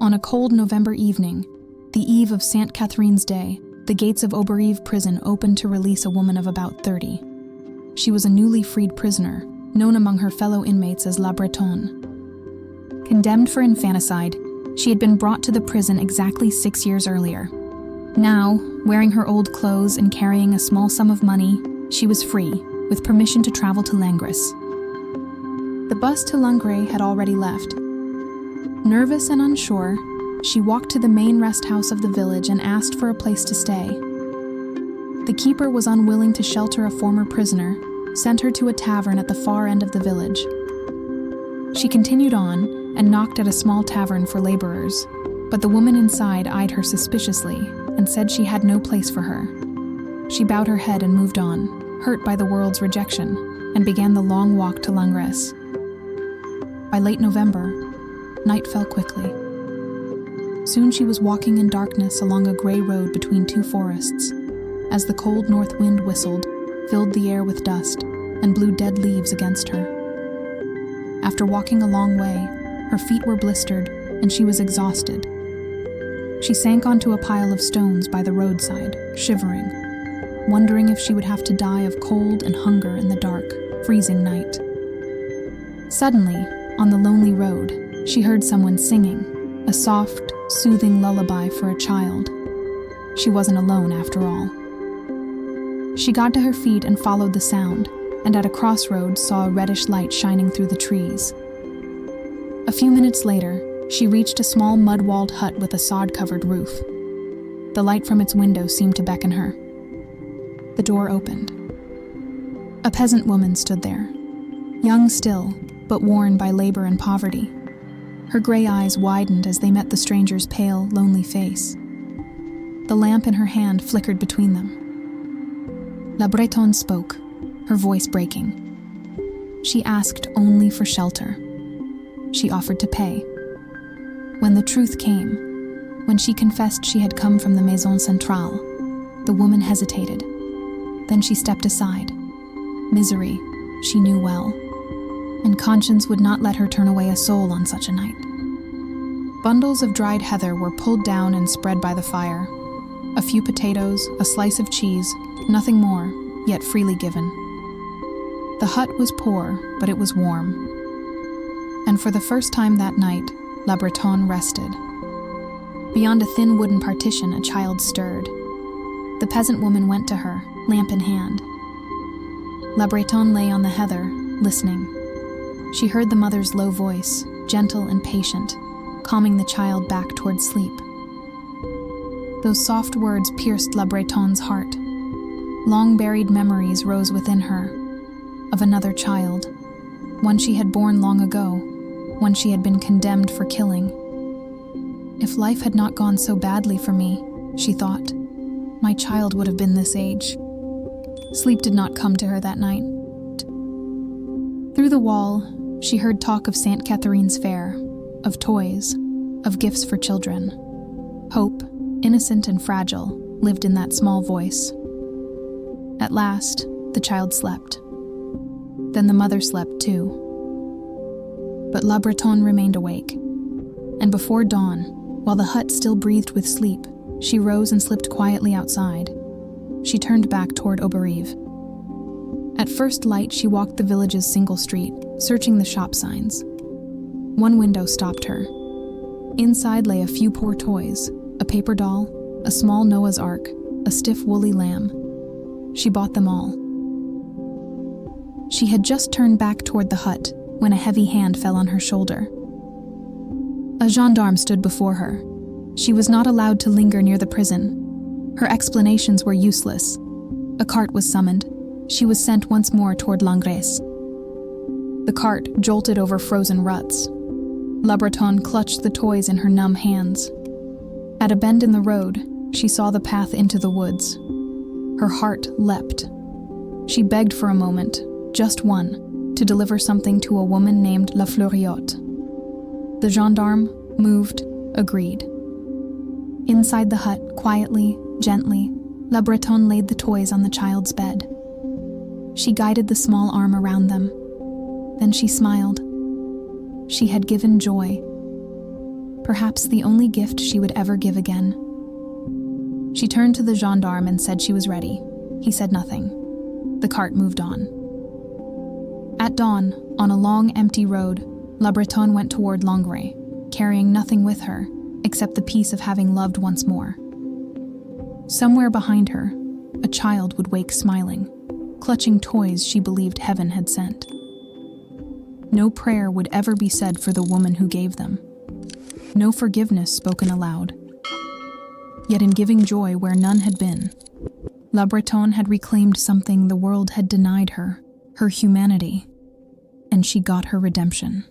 On a cold November evening, the eve of Sainte-Catherine's Day, the gates of Auberive prison opened to release a woman of about 30. She was a newly freed prisoner, known among her fellow inmates as La Bretonne. Condemned for infanticide, she had been brought to the prison exactly 6 years earlier. Now, wearing her old clothes and carrying a small sum of money, she was free, with permission to travel to Langres. The bus to Langres had already left. Nervous and unsure, she walked to the main rest house of the village and asked for a place to stay. The keeper was unwilling to shelter a former prisoner, sent her to a tavern at the far end of the village. She continued on and knocked at a small tavern for laborers, but the woman inside eyed her suspiciously and said she had no place for her. She bowed her head and moved on, hurt by the world's rejection, and began the long walk to Langres. By late November, night fell quickly. Soon she was walking in darkness along a gray road between two forests, as the cold north wind whistled, filled the air with dust, and blew dead leaves against her. After walking a long way, her feet were blistered, and she was exhausted. She sank onto a pile of stones by the roadside, shivering, wondering if she would have to die of cold and hunger in the dark, freezing night. Suddenly, on the lonely road, she heard someone singing, a soft, soothing lullaby for a child. She wasn't alone after all. She got to her feet and followed the sound, and at a crossroads saw a reddish light shining through the trees. A few minutes later, she reached a small mud-walled hut with a sod-covered roof. The light from its window seemed to beckon her. The door opened. A peasant woman stood there, young still, but worn by labor and poverty. Her gray eyes widened as they met the stranger's pale, lonely face. The lamp in her hand flickered between them. La Bretonne spoke, her voice breaking. She asked only for shelter. She offered to pay. When the truth came, when she confessed she had come from the Maison Centrale, the woman hesitated. Then she stepped aside. Misery, she knew well, and conscience would not let her turn away a soul on such a night. Bundles of dried heather were pulled down and spread by the fire. A few potatoes, a slice of cheese, nothing more, yet freely given. The hut was poor, but it was warm. And for the first time that night, La Bretonne rested. Beyond a thin wooden partition, a child stirred. The peasant woman went to her, lamp in hand. La Bretonne lay on the heather, listening. She heard the mother's low voice, gentle and patient, calming the child back toward sleep. Those soft words pierced La Bretonne's heart. Long-buried memories rose within her, of another child, one she had borne long ago, one she had been condemned for killing. If life had not gone so badly for me, she thought, my child would have been this age. Sleep did not come to her that night. Through the wall, she heard talk of Sainte-Catherine's fair, of toys, of gifts for children. Hope, innocent and fragile, lived in that small voice. At last, the child slept. Then the mother slept too. But La Bretonne remained awake, and before dawn, while the hut still breathed with sleep, she rose and slipped quietly outside. She turned back toward Auberive. At first light, she walked the village's single street, searching the shop signs. One window stopped her. Inside lay a few poor toys, a paper doll, a small Noah's Ark, a stiff woolly lamb. She bought them all. She had just turned back toward the hut when a heavy hand fell on her shoulder. A gendarme stood before her. She was not allowed to linger near the prison. Her explanations were useless. A cart was summoned. She was sent once more toward Langres. The cart jolted over frozen ruts. La Bretonne clutched the toys in her numb hands. At a bend in the road, she saw the path into the woods. Her heart leapt. She begged for a moment, just one, to deliver something to a woman named La Fleuriotte. The gendarme, moved, agreed. Inside the hut, quietly, gently, La Bretonne laid the toys on the child's bed. She guided the small arm around them. Then she smiled. She had given joy. perhaps the only gift she would ever give again. She turned to the gendarme and said she was ready. He said nothing. The cart moved on. At dawn, on a long, empty road, La Bretonne went toward Langres, carrying nothing with her except the peace of having loved once more. Somewhere behind her, a child would wake smiling, clutching toys she believed heaven had sent. No prayer would ever be said for the woman who gave them. No forgiveness spoken aloud. Yet in giving joy where none had been, La Bretonne had reclaimed something the world had denied her, her humanity, and she got her redemption.